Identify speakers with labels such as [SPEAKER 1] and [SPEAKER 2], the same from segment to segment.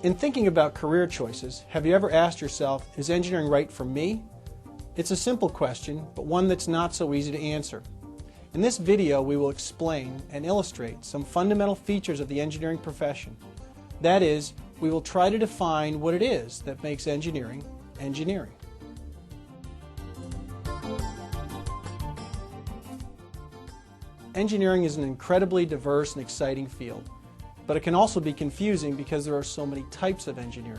[SPEAKER 1] In thinking about career choices, have you ever asked yourself, is engineering right for me? It's a simple question, but one that's not so easy to answer. In this video, we will explain and illustrate some fundamental features of the engineering profession. That is, we will try to define what it is that makes engineering, engineering. Engineering is an incredibly diverse and exciting field, but it can also be confusing because there are so many types of engineering.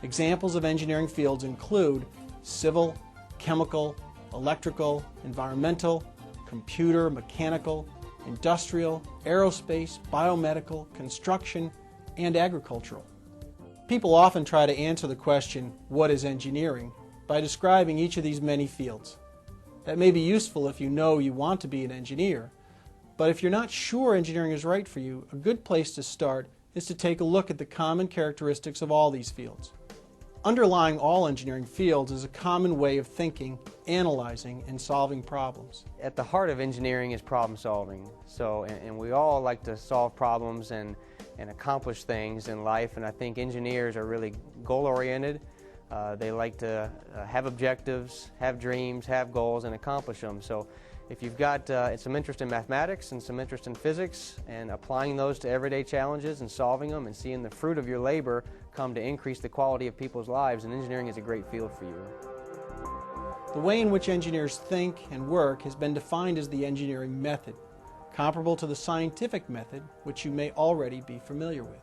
[SPEAKER 1] Examples of engineering fields include civil, chemical, electrical, environmental, computer, mechanical, industrial, aerospace, biomedical, construction, and agricultural. People often try to answer the question, what is engineering, by describing each of these many fields. That may be useful if you know you want to be an engineer, but if you're not sure engineering is right for you, a good place to start is to take a look at the common characteristics of all these fields. Underlying all engineering fields is a common way of thinking, analyzing, and solving problems.
[SPEAKER 2] At the heart of engineering is problem solving. And we all like to solve problems and accomplish things in life, and I think engineers are really goal-oriented. They like to have objectives, have dreams, have goals, and accomplish them. So if you've got some interest in mathematics and some interest in physics and applying those to everyday challenges and solving them and seeing the fruit of your labor come to increase the quality of people's lives, and engineering is a great field for you.
[SPEAKER 1] The way in which engineers think and work has been defined as the engineering method, comparable to the scientific method, which you may already be familiar with.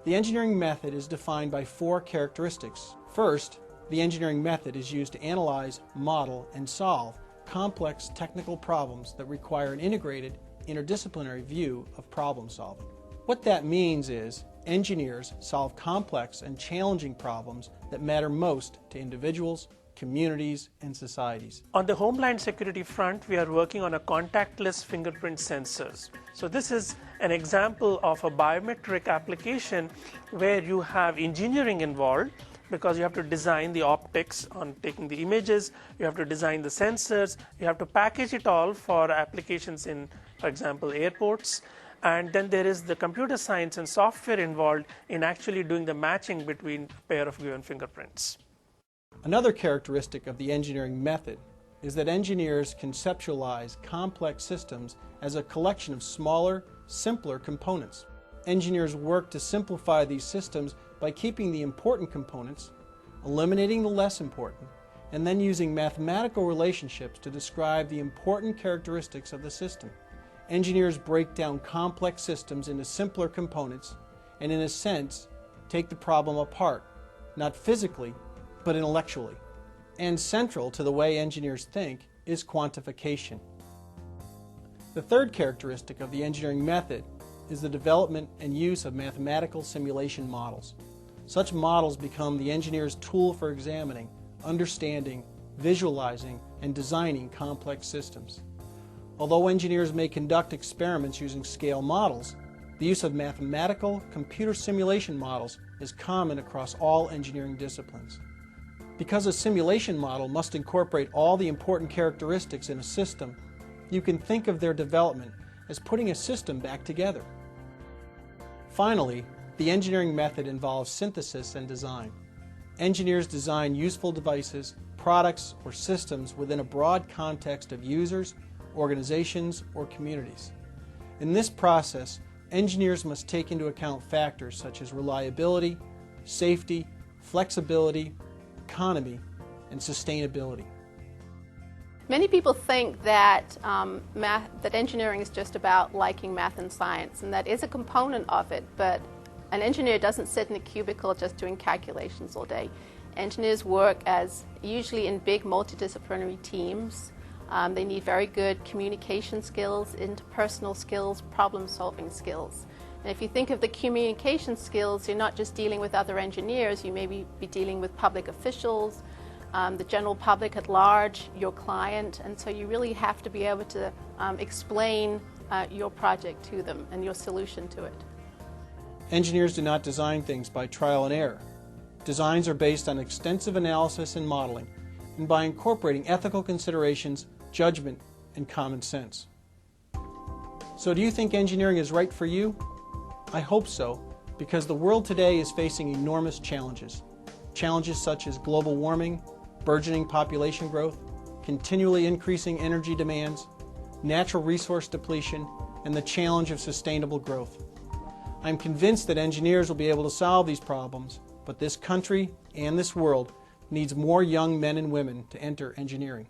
[SPEAKER 1] The engineering method is defined by four characteristics. First, the engineering method is used to analyze, model, and solve complex technical problems that require an integrated, interdisciplinary view of problem solving. What that means is engineers solve complex and challenging problems that matter most to individuals, communities, and societies.
[SPEAKER 3] On the Homeland Security front, we are working on a contactless fingerprint sensors. So this is an example of a biometric application where you have engineering involved, because you have to design the optics on taking the images, you have to design the sensors, you have to package it all for applications in, for example, airports. And then there is the computer science and software involved in actually doing the matching between a pair of given fingerprints.
[SPEAKER 1] Another characteristic of the engineering method is that engineers conceptualize complex systems as a collection of smaller, simpler components. Engineers work to simplify these systems by keeping the important components, eliminating the less important, and then using mathematical relationships to describe the important characteristics of the system. Engineers break down complex systems into simpler components and, in a sense, take the problem apart, not physically, but intellectually. And central to the way engineers think is quantification. The third characteristic of the engineering method is the development and use of mathematical simulation models. Such models become the engineer's tool for examining, understanding, visualizing, and designing complex systems. Although engineers may conduct experiments using scale models, the use of mathematical computer simulation models is common across all engineering disciplines. Because a simulation model must incorporate all the important characteristics in a system, you can think of their development as putting a system back together. Finally, the engineering method involves synthesis and design. Engineers design useful devices, products, or systems within a broad context of users, organizations, or communities. In this process, engineers must take into account factors such as reliability, safety, flexibility, economy, and sustainability.
[SPEAKER 4] Many people think that that engineering is just about liking math and science, and that is a component of it, but an engineer doesn't sit in a cubicle just doing calculations all day. Engineers work usually in big multidisciplinary teams. They need very good communication skills, interpersonal skills, problem-solving skills. And if you think of the communication skills, you're not just dealing with other engineers, you may be dealing with public officials, the general public at large, your client, and so you really have to be able to explain your project to them and your solution to it.
[SPEAKER 1] Engineers do not design things by trial and error. Designs are based on extensive analysis and modeling, and by incorporating ethical considerations, judgment, and common sense. So do you think engineering is right for you? I hope so, because the world today is facing enormous challenges. Challenges such as global warming, burgeoning population growth, continually increasing energy demands, natural resource depletion, and the challenge of sustainable growth. I'm convinced that engineers will be able to solve these problems, but this country and this world needs more young men and women to enter engineering.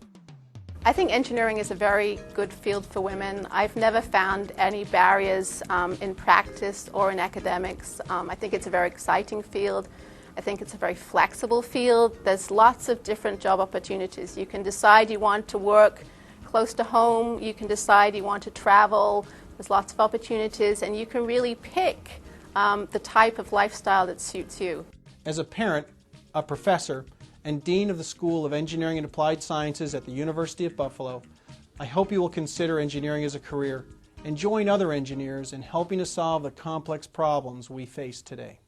[SPEAKER 4] I think engineering is a very good field for women. I've never found any barriers in practice or in academics. I think it's a very exciting field. I think it's a very flexible field. There's lots of different job opportunities. You can decide you want to work close to home. You can decide you want to travel. There's lots of opportunities, and you can really pick the type of lifestyle that suits you.
[SPEAKER 1] As a parent, a professor, and Dean of the School of Engineering and Applied Sciences at the University of Buffalo, I hope you will consider engineering as a career and join other engineers in helping to solve the complex problems we face today.